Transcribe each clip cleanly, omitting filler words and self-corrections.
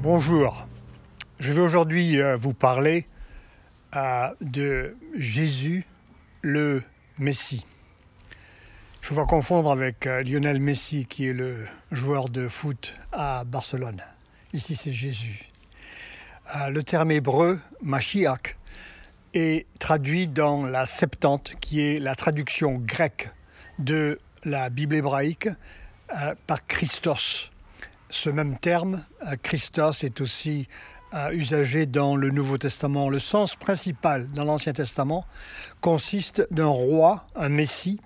Bonjour, je vais aujourd'hui vous parler de Jésus, le Messie. Il ne faut pas confondre avec Lionel Messi, qui est le joueur de foot à Barcelone. Ici, c'est Jésus. Le terme hébreu, Mashiach, est traduit dans la Septante, qui est la traduction grecque de la Bible hébraïque, par Christos. Ce même terme, Christos, est aussi usagé dans le Nouveau Testament. Le sens principal dans l'Ancien Testament consiste d'un roi, un Messie,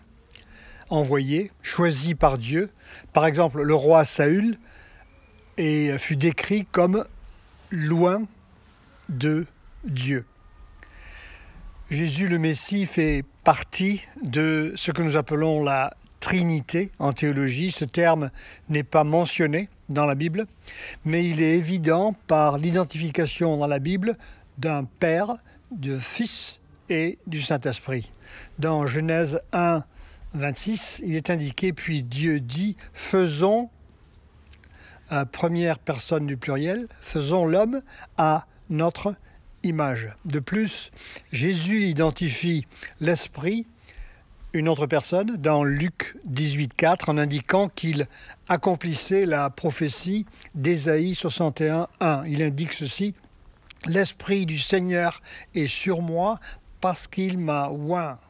envoyé, choisi par Dieu. Par exemple, le roi Saül fut décrit comme loin de Dieu. Jésus le Messie fait partie de ce que nous appelons la Trinité en théologie. Ce terme n'est pas mentionné dans la Bible, mais il est évident par l'identification dans la Bible d'un Père, du Fils et du Saint-Esprit. Dans Genèse 1, 26, il est indiqué « Puis Dieu dit, faisons, première personne du pluriel, faisons l'homme à notre image ». De plus, Jésus identifie l'Esprit, une autre personne, dans Luc 18, 4, en indiquant qu'il accomplissait la prophétie d'Ésaïe 61, 1. Il indique ceci: « L'Esprit du Seigneur est sur moi parce qu'il m'a oint ».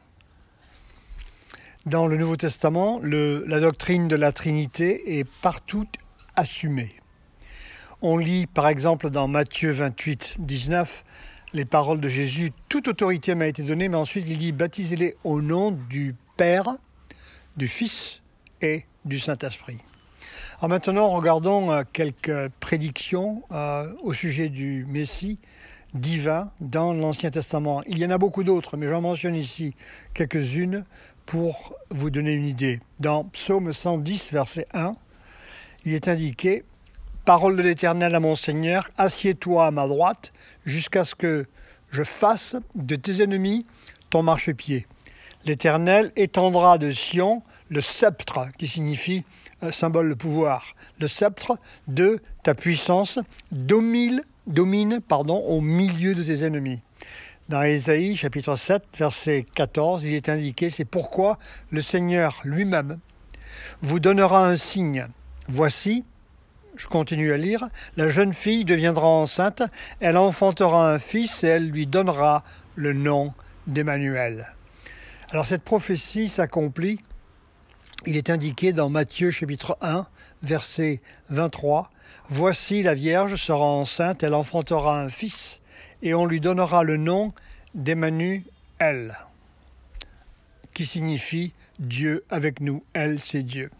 Dans le Nouveau Testament, la doctrine de la Trinité est partout assumée. On lit par exemple dans Matthieu 28, 19, les paroles de Jésus, « Toute autorité m'a été donnée », mais ensuite il dit « Baptisez-les au nom du Père, du Fils et du Saint-Esprit ». Alors maintenant, regardons quelques prédictions au sujet du Messie divin dans l'Ancien Testament. Il y en a beaucoup d'autres, mais j'en mentionne ici quelques-unes pour vous donner une idée. Dans Psaume 110, verset 1, il est indiqué: Parole de l'Éternel à mon Seigneur, assieds-toi à ma droite, jusqu'à ce que je fasse de tes ennemis ton marchepied. L'Éternel étendra de Sion le sceptre, qui signifie symbole de pouvoir. Le sceptre de ta puissance domine au milieu de tes ennemis. Dans Ésaïe, chapitre 7, verset 14, il est indiqué: c'est pourquoi le Seigneur lui-même vous donnera un signe. Voici, je continue à lire, la jeune fille deviendra enceinte, elle enfantera un fils et elle lui donnera le nom d'Emmanuel. Alors cette prophétie s'accomplit, il est indiqué dans Matthieu chapitre 1, verset 23, « Voici la Vierge sera enceinte, elle enfantera un fils et on lui donnera le nom d'Emmanuel » qui signifie Dieu avec nous, elle c'est Dieu.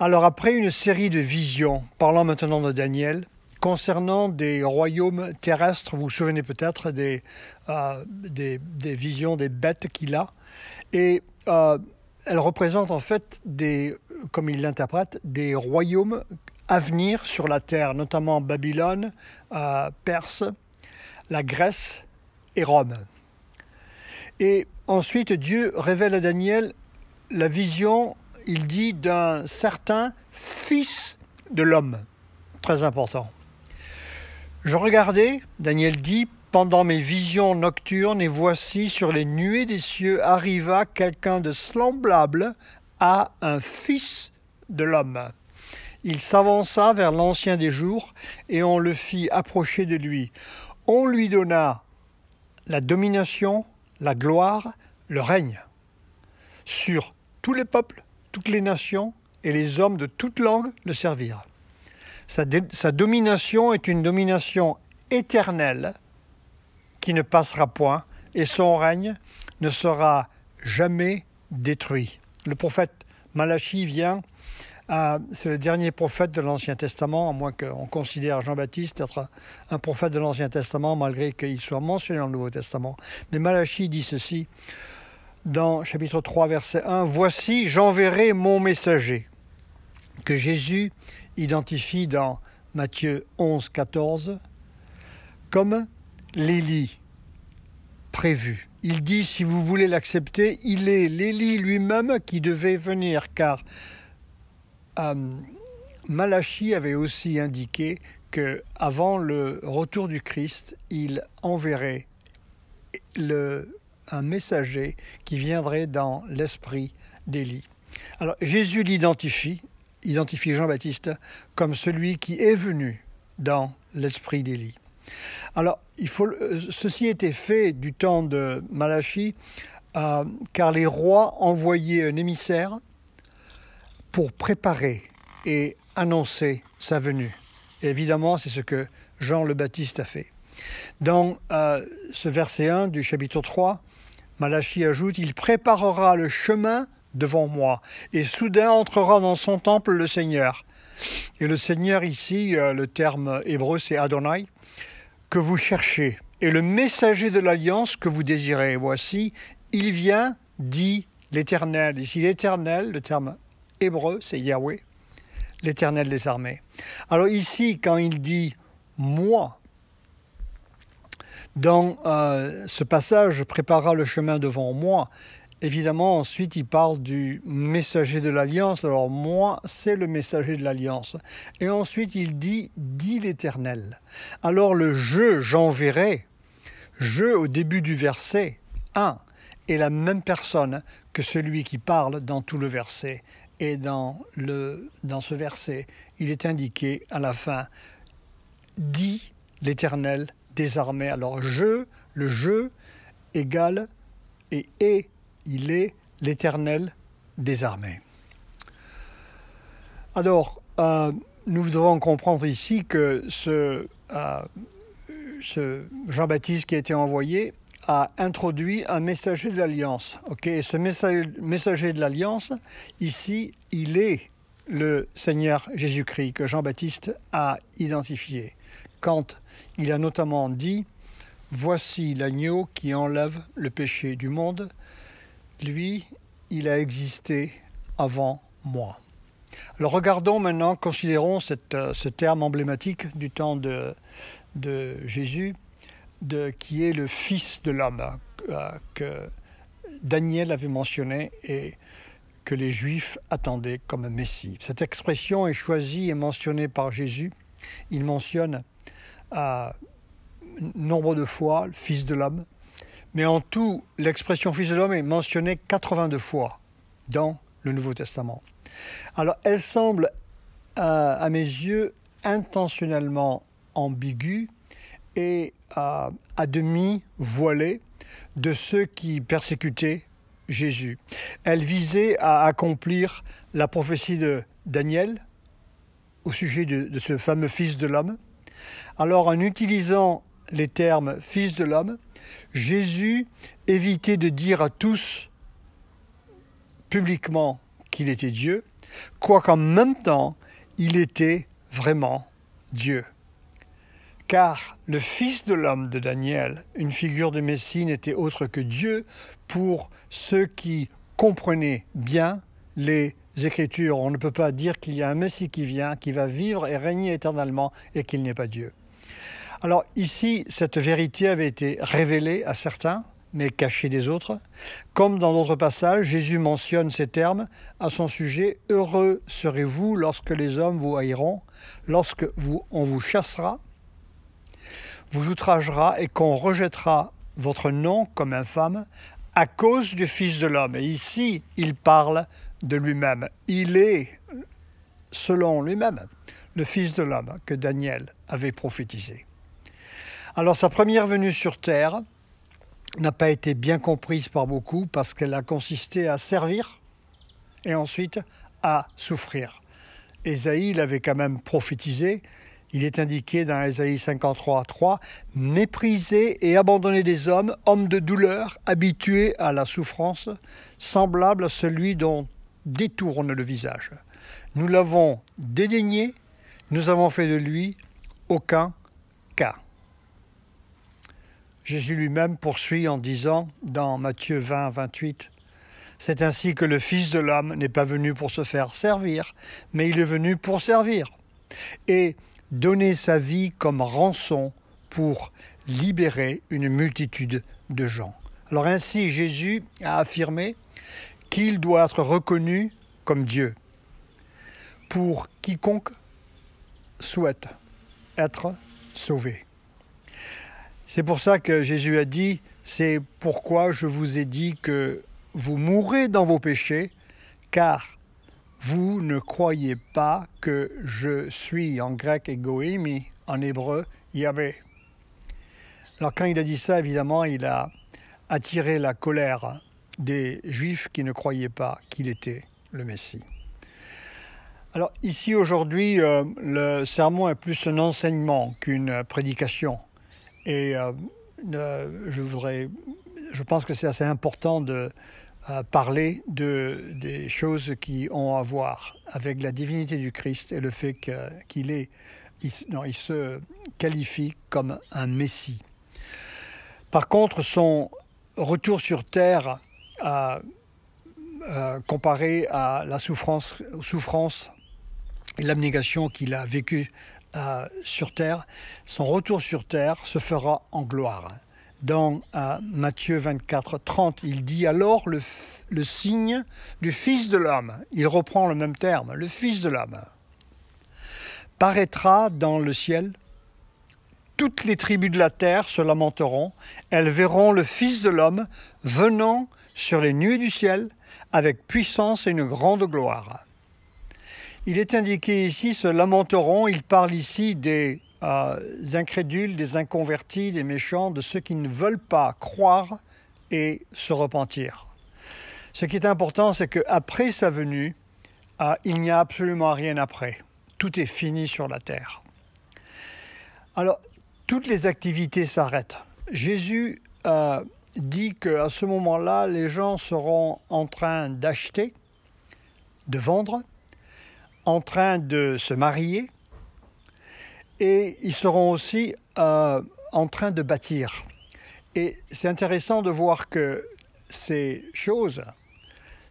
Alors après une série de visions, parlant maintenant de Daniel, concernant des royaumes terrestres, vous vous souvenez peut-être des visions des bêtes qu'il a, et elles représentent en fait, comme il l'interprète, des royaumes à venir sur la terre, notamment Babylone, Perse, la Grèce et Rome. Et ensuite Dieu révèle à Daniel la vision, il dit, d'un certain fils de l'homme. Très important. Je regardais, Daniel dit, pendant mes visions nocturnes, et voici sur les nuées des cieux arriva quelqu'un de semblable à un fils de l'homme. Il s'avança vers l'Ancien des jours, et on le fit approcher de lui. On lui donna la domination, la gloire, le règne sur tous les peuples, toutes les nations et les hommes de toute langue le servirent. Sa domination est une domination éternelle qui ne passera point et son règne ne sera jamais détruit. Le prophète Malachie vient, c'est le dernier prophète de l'Ancien Testament, à moins qu'on considère Jean-Baptiste être un prophète de l'Ancien Testament, malgré qu'il soit mentionné dans le Nouveau Testament. Mais Malachie dit ceci, dans chapitre 3, verset 1, « Voici, j'enverrai mon messager », que Jésus identifie dans Matthieu 11, 14, comme l'Élie prévu. Il dit, si vous voulez l'accepter, il est l'Élie lui-même qui devait venir, car Malachie avait aussi indiqué qu'avant le retour du Christ, il enverrait un messager qui viendrait dans l'esprit d'Élie. Alors Jésus identifie Jean-Baptiste comme celui qui est venu dans l'esprit d'Élie. Alors ceci était fait du temps de Malachie, car les rois envoyaient un émissaire pour préparer et annoncer sa venue. Et évidemment, c'est ce que Jean le Baptiste a fait. Dans ce verset 1 du chapitre 3, Malachie ajoute « Il préparera le chemin devant moi, et soudain entrera dans son temple le Seigneur. » Et le Seigneur ici, le terme hébreu, c'est Adonai, que vous cherchez, et le messager de l'alliance que vous désirez. Voici, il vient, dit l'Éternel. Ici, l'Éternel, le terme hébreu, c'est Yahweh, l'Éternel des armées. Alors ici, quand il dit « moi », dans ce passage, préparera le chemin devant moi. Évidemment, ensuite, il parle du messager de l'Alliance. Alors, moi, c'est le messager de l'Alliance. Et ensuite, il dit l'Éternel. Alors, le « je », j'enverrai, « je » au début du verset 1, est la même personne que celui qui parle dans tout le verset. Et dans ce verset, il est indiqué à la fin « dit l'Éternel des armées ». Alors, le « je » égale et est. Il est l'Éternel des armées. Alors, nous devons comprendre ici que ce Jean-Baptiste qui a été envoyé a introduit un messager de l'Alliance. Et ce messager de l'Alliance, ici, il est le Seigneur Jésus-Christ que Jean-Baptiste a identifié. Quand il a notamment dit « Voici l'agneau qui enlève le péché du monde ». Lui, il a existé avant moi. Alors regardons maintenant, considérons ce terme emblématique du temps de Jésus, qui est le Fils de l'homme, que Daniel avait mentionné et que les Juifs attendaient comme Messie. Cette expression est choisie et mentionnée par Jésus. Il mentionne nombre de fois le Fils de l'homme. Mais en tout, l'expression « Fils de l'homme » est mentionnée 82 fois dans le Nouveau Testament. Alors, elle semble, à mes yeux, intentionnellement ambiguë et à demi voilée de ceux qui persécutaient Jésus. Elle visait à accomplir la prophétie de Daniel au sujet de ce fameux Fils de l'homme. Alors, en utilisant les termes « Fils de l'homme », Jésus évitait de dire à tous publiquement qu'il était Dieu, quoiqu'en même temps, il était vraiment Dieu. Car le Fils de l'homme de Daniel, une figure de Messie, n'était autre que Dieu pour ceux qui comprenaient bien les Écritures. On ne peut pas dire qu'il y a un Messie qui vient, qui va vivre et régner éternellement et qu'il n'est pas Dieu. Alors ici, cette vérité avait été révélée à certains, mais cachée des autres. Comme dans d'autres passages, Jésus mentionne ces termes à son sujet. « Heureux serez-vous lorsque les hommes vous haïront, lorsque on vous chassera, vous outragera et qu'on rejettera votre nom comme infâme à cause du Fils de l'homme. » Et ici, il parle de lui-même. Il est, selon lui-même, le Fils de l'homme que Daniel avait prophétisé. Alors sa première venue sur terre n'a pas été bien comprise par beaucoup parce qu'elle a consisté à servir et ensuite à souffrir. Ésaïe l'avait quand même prophétisé. Il est indiqué dans Ésaïe 53:3 « Méprisé et abandonné des hommes, homme de douleur, habitué à la souffrance, semblable à celui dont détourne le visage. Nous l'avons dédaigné, nous avons fait de lui aucun cas. » Jésus lui-même poursuit en disant dans Matthieu 20:28 « C'est ainsi que le Fils de l'homme n'est pas venu pour se faire servir, mais il est venu pour servir et donner sa vie comme rançon pour libérer une multitude de gens. » Alors ainsi, Jésus a affirmé qu'il doit être reconnu comme Dieu pour quiconque souhaite être sauvés. C'est pour ça que Jésus a dit, c'est pourquoi je vous ai dit que vous mourrez dans vos péchés, car vous ne croyez pas que je suis, en grec egoimi, en hébreu Yahvé. Alors quand il a dit ça, évidemment, il a attiré la colère des Juifs qui ne croyaient pas qu'il était le Messie. Alors ici aujourd'hui, le sermon est plus un enseignement qu'une prédication. Et je pense que c'est assez important de parler des choses qui ont à voir avec la divinité du Christ et le fait qu'il se qualifie comme un Messie. Par contre, son retour sur terre, comparé à la souffrance et l'abnégation qu'il a vécue sur terre, son retour sur terre se fera en gloire. Dans Matthieu 24, 30, il dit alors le signe du Fils de l'homme, il reprend le même terme, le Fils de l'homme, paraîtra dans le ciel. Toutes les tribus de la terre se lamenteront, elles verront le Fils de l'homme venant sur les nuées du ciel avec puissance et une grande gloire. Il est indiqué ici, se lamenteront, il parle ici des incrédules, des inconvertis, des méchants, de ceux qui ne veulent pas croire et se repentir. Ce qui est important, c'est qu'après sa venue, il n'y a absolument rien après. Tout est fini sur la terre. Alors, toutes les activités s'arrêtent. Jésus dit qu'à ce moment-là, les gens seront en train d'acheter, de vendre, en train de se marier, et ils seront aussi en train de bâtir. Et c'est intéressant de voir que ces choses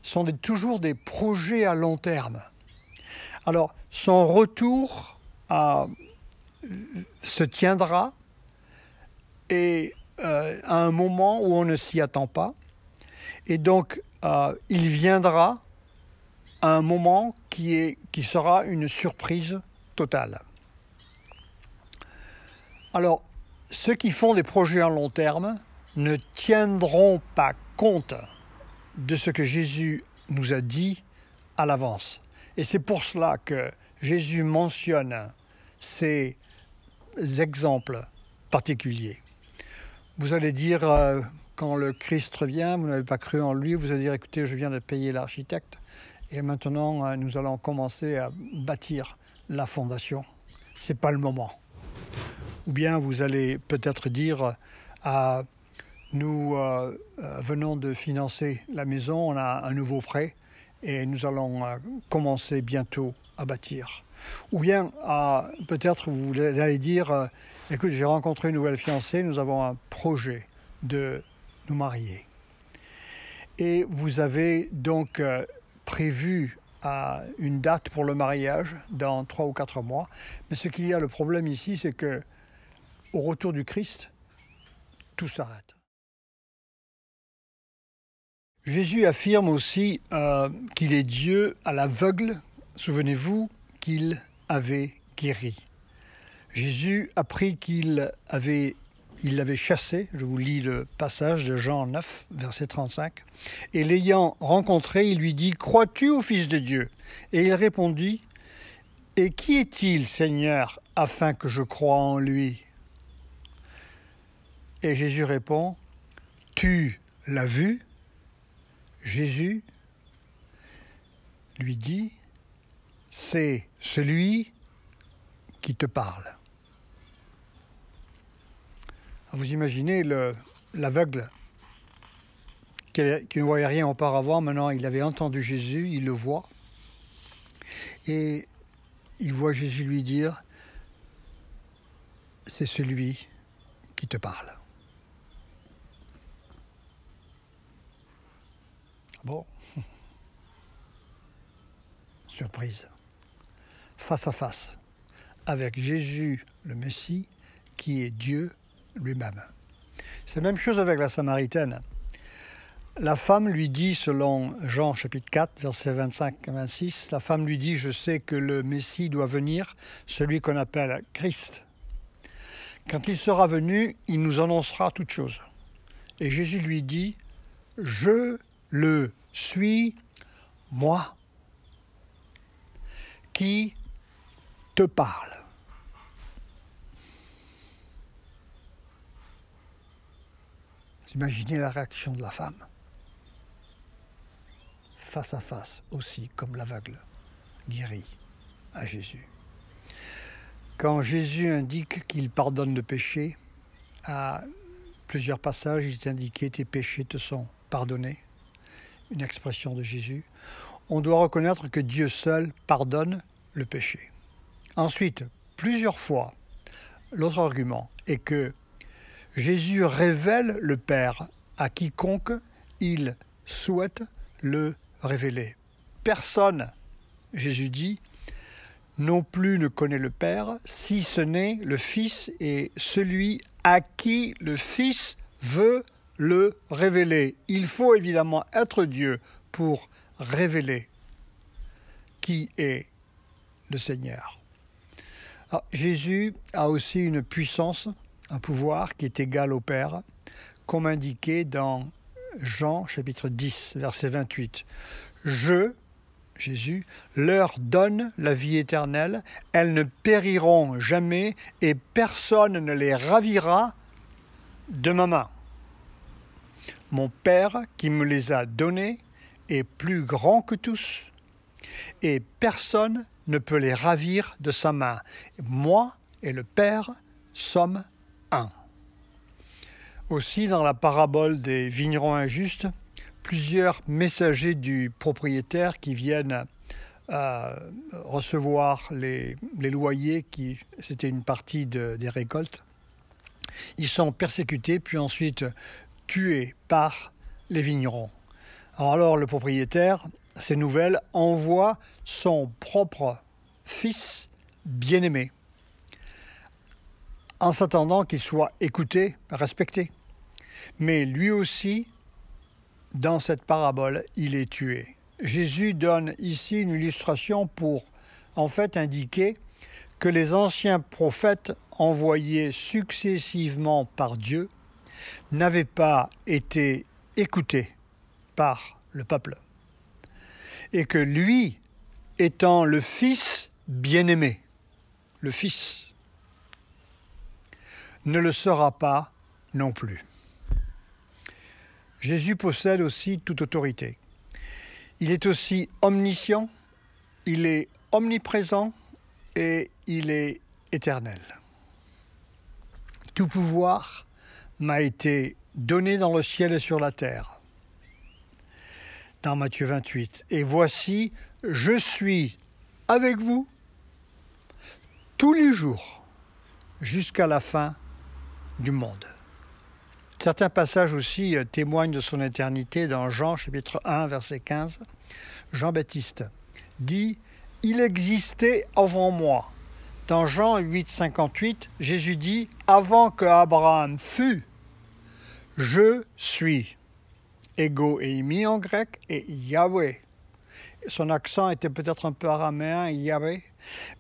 sont toujours des projets à long terme. Alors, son retour se tiendra et à un moment où on ne s'y attend pas. Et donc, il viendra à un moment qui sera une surprise totale. Alors, ceux qui font des projets à long terme ne tiendront pas compte de ce que Jésus nous a dit à l'avance. Et c'est pour cela que Jésus mentionne ces exemples particuliers. Vous allez dire, quand le Christ revient, vous n'avez pas cru en lui, vous allez dire, écoutez, je viens de payer l'architecte, et maintenant nous allons commencer à bâtir la fondation. Ce n'est pas le moment. Ou bien vous allez peut-être dire, nous venons de financer la maison, on a un nouveau prêt, et nous allons commencer bientôt à bâtir. Ou bien peut-être vous allez dire, écoute, j'ai rencontré une nouvelle fiancée, nous avons un projet de nous marier. Et vous avez donc prévu une date pour le mariage dans 3 ou 4 mois. Mais ce qu'il y a, le problème ici, c'est que au retour du Christ, tout s'arrête. Jésus affirme aussi qu'il est Dieu à l'aveugle. Souvenez-vous qu'il avait guéri. Jésus apprit qu'il l'avait chassé. Je vous lis le passage de Jean 9, verset 35. Et l'ayant rencontré, il lui dit, « Crois-tu au Fils de Dieu ?» Et il répondit, « Et qui est-il, Seigneur, afin que je croie en lui ?» Et Jésus répond, « Tu l'as vu ?» Jésus lui dit, « C'est celui qui te parle. » Vous imaginez l'aveugle qui ne voyait rien auparavant, maintenant il avait entendu Jésus, il le voit, et il voit Jésus lui dire, « C'est celui qui te parle. » Bon, surprise, face à face, avec Jésus le Messie, qui est Dieu lui-même. C'est la même chose avec la Samaritaine. La femme lui dit, selon Jean chapitre 4, versets 25 et 26, la femme lui dit, « Je sais que le Messie doit venir, celui qu'on appelle Christ, Quand il sera venu, il nous annoncera toutes choses. Et Jésus lui dit, je le suis, moi, qui te parle. Vous imaginez la réaction de la femme, face à face aussi, comme l'aveugle, guéri à Jésus. Quand Jésus indique qu'il pardonne le péché, à plusieurs passages, il est indiqué « tes péchés te sont pardonnés », une expression de Jésus. On doit reconnaître que Dieu seul pardonne le péché. Ensuite, plusieurs fois, l'autre argument est que Jésus révèle le Père à quiconque il souhaite le révéler. Personne, Jésus dit, non plus ne connaît le Père, si ce n'est le Fils et celui à qui le Fils veut le révéler. Il faut évidemment être Dieu pour révéler qui est le Seigneur. Alors, Jésus a aussi une puissance, un pouvoir qui est égal au Père, comme indiqué dans Jean chapitre 10, verset 28. Jésus, leur donne la vie éternelle, elles ne périront jamais et personne ne les ravira de ma main. Mon Père qui me les a donnés est plus grand que tous et personne ne peut les ravir de sa main. Moi et le Père sommes un. Aussi, dans la parabole des vignerons injustes, plusieurs messagers du propriétaire qui viennent recevoir les loyers, c'était une partie des récoltes, ils sont persécutés puis ensuite tués par les vignerons. Alors le propriétaire, ces nouvelles, envoie son propre fils bien-aimé en s'attendant qu'il soit écouté, respecté. Mais lui aussi, dans cette parabole, il est tué. Jésus donne ici une illustration pour en fait indiquer que les anciens prophètes envoyés successivement par Dieu n'avaient pas été écoutés par le peuple. Et que lui, étant le Fils bien-aimé, le Fils, ne le sera pas non plus. Jésus possède aussi toute autorité. Il est aussi omniscient, il est omniprésent et il est éternel. Tout pouvoir m'a été donné dans le ciel et sur la terre. Dans Matthieu 28. Et voici, je suis avec vous tous les jours jusqu'à la fin du monde. Certains passages aussi témoignent de son éternité dans Jean chapitre 1 verset 15. Jean-Baptiste dit « Il existait avant moi ». Dans Jean 8, 58, Jésus dit « Avant que Abraham fût, je suis ». Ego eimi en grec et Yahweh. Son accent était peut-être un peu araméen, Yahweh,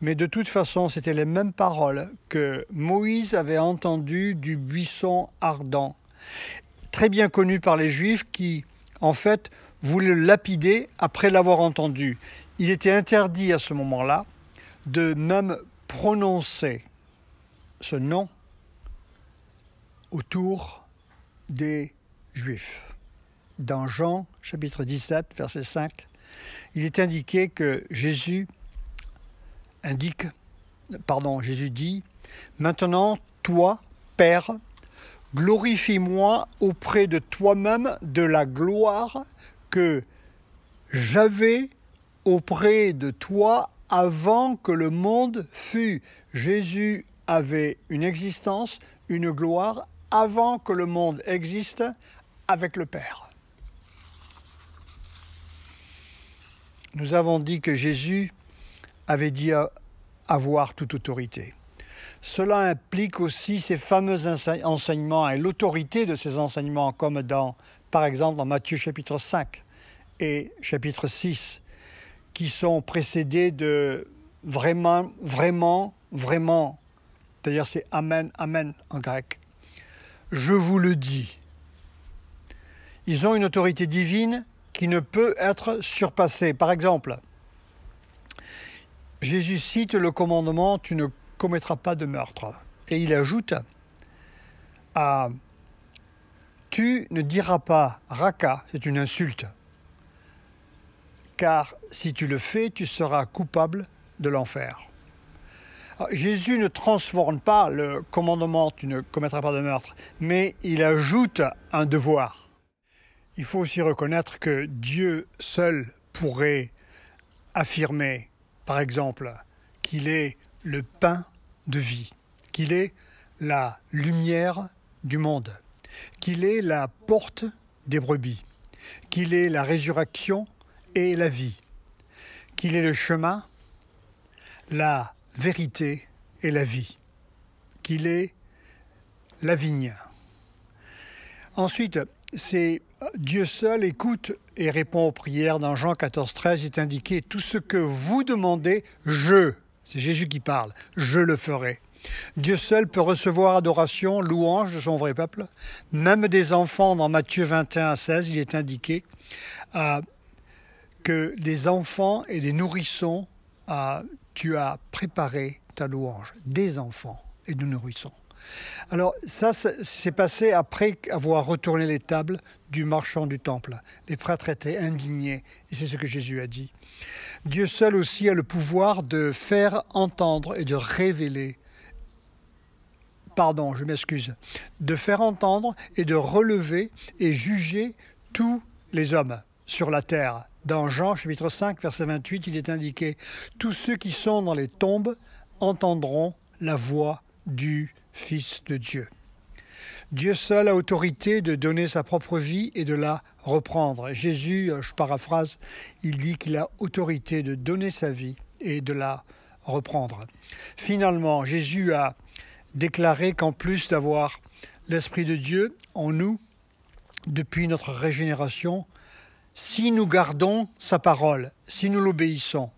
mais de toute façon, c'était les mêmes paroles que Moïse avait entendues du buisson ardent. Très bien connu par les Juifs qui, en fait, voulaient le lapider après l'avoir entendu. Il était interdit à ce moment-là de même prononcer ce nom autour des Juifs. Dans Jean, chapitre 17, verset 5, il est indiqué que Jésus dit « Maintenant, toi, Père, glorifie-moi auprès de toi-même de la gloire que j'avais auprès de toi avant que le monde fût. » Jésus avait une existence, une gloire avant que le monde existe avec le Père. Nous avons dit que Jésus avait dit avoir toute autorité. Cela implique aussi ces fameux enseignements et l'autorité de ces enseignements, comme par exemple dans Matthieu chapitre 5 et chapitre 6, qui sont précédés de vraiment D'ailleurs, c'est Amen, Amen en grec. Je vous le dis. Ils ont une autorité divine qui ne peut être surpassée. Par exemple, Jésus cite le commandement « Tu ne commettras pas de meurtre ». Et il ajoute « Tu ne diras pas raka », c'est une insulte, car si tu le fais, tu seras coupable de l'enfer. Jésus ne transforme pas le commandement « Tu ne commettras pas de meurtre », mais il ajoute un devoir. Il faut aussi reconnaître que Dieu seul pourrait affirmer, par exemple, qu'il est le pain de vie, qu'il est la lumière du monde, qu'il est la porte des brebis, qu'il est la résurrection et la vie, qu'il est le chemin, la vérité et la vie, qu'il est la vigne. Ensuite, c'est Dieu seul écoute et répond aux prières. Dans Jean 14, 13, il est indiqué « Tout ce que vous demandez, c'est Jésus qui parle, je le ferai ». Dieu seul peut recevoir adoration, louange de son vrai peuple. Même des enfants, dans Matthieu 21, 16, il est indiqué que des enfants et des nourrissons, tu as préparé ta louange. Des enfants et des nourrissons. Alors ça, c'est passé après avoir retourné les tables du marchand du temple. Les prêtres étaient indignés, et c'est ce que Jésus a dit. Dieu seul aussi a le pouvoir de faire entendre et de révéler, de faire entendre et de relever et juger tous les hommes sur la terre. Dans Jean chapitre 5, verset 28, il est indiqué « Tous ceux qui sont dans les tombes entendront la voix du Fils de Dieu. » Dieu seul a autorité de donner sa propre vie et de la reprendre. Jésus, je paraphrase, il dit qu'il a autorité de donner sa vie et de la reprendre. Finalement, Jésus a déclaré qu'en plus d'avoir l'Esprit de Dieu en nous, depuis notre régénération, si nous gardons sa parole, si nous l'obéissons,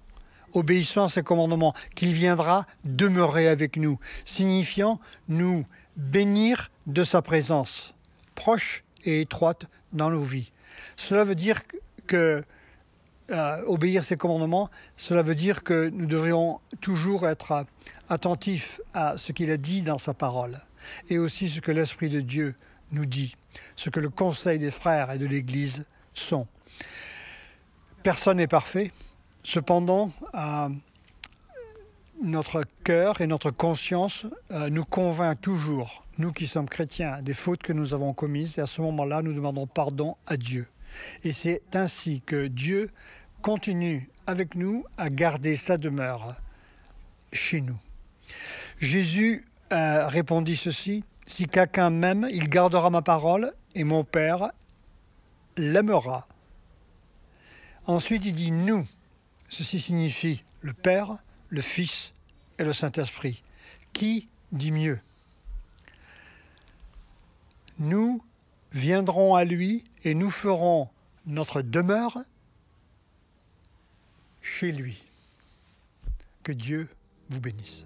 obéissant à ses commandements, qu'il viendra demeurer avec nous, signifiant nous bénir de sa présence, proche et étroite dans nos vies. Cela veut dire que obéir ses commandements, cela veut dire que nous devrions toujours être attentifs à ce qu'il a dit dans sa parole, et aussi ce que l'Esprit de Dieu nous dit, ce que le conseil des frères et de l'Église sont. Personne n'est parfait. Cependant, notre cœur et notre conscience nous convainc toujours, nous qui sommes chrétiens, des fautes que nous avons commises. Et à ce moment-là, nous demandons pardon à Dieu. Et c'est ainsi que Dieu continue avec nous à garder sa demeure chez nous. Jésus répondit ceci, « Si quelqu'un m'aime, il gardera ma parole et mon Père l'aimera. » Ensuite, il dit « nous ». Ceci signifie le Père, le Fils et le Saint-Esprit. Qui dit mieux? Nous viendrons à lui et nous ferons notre demeure chez lui. Que Dieu vous bénisse.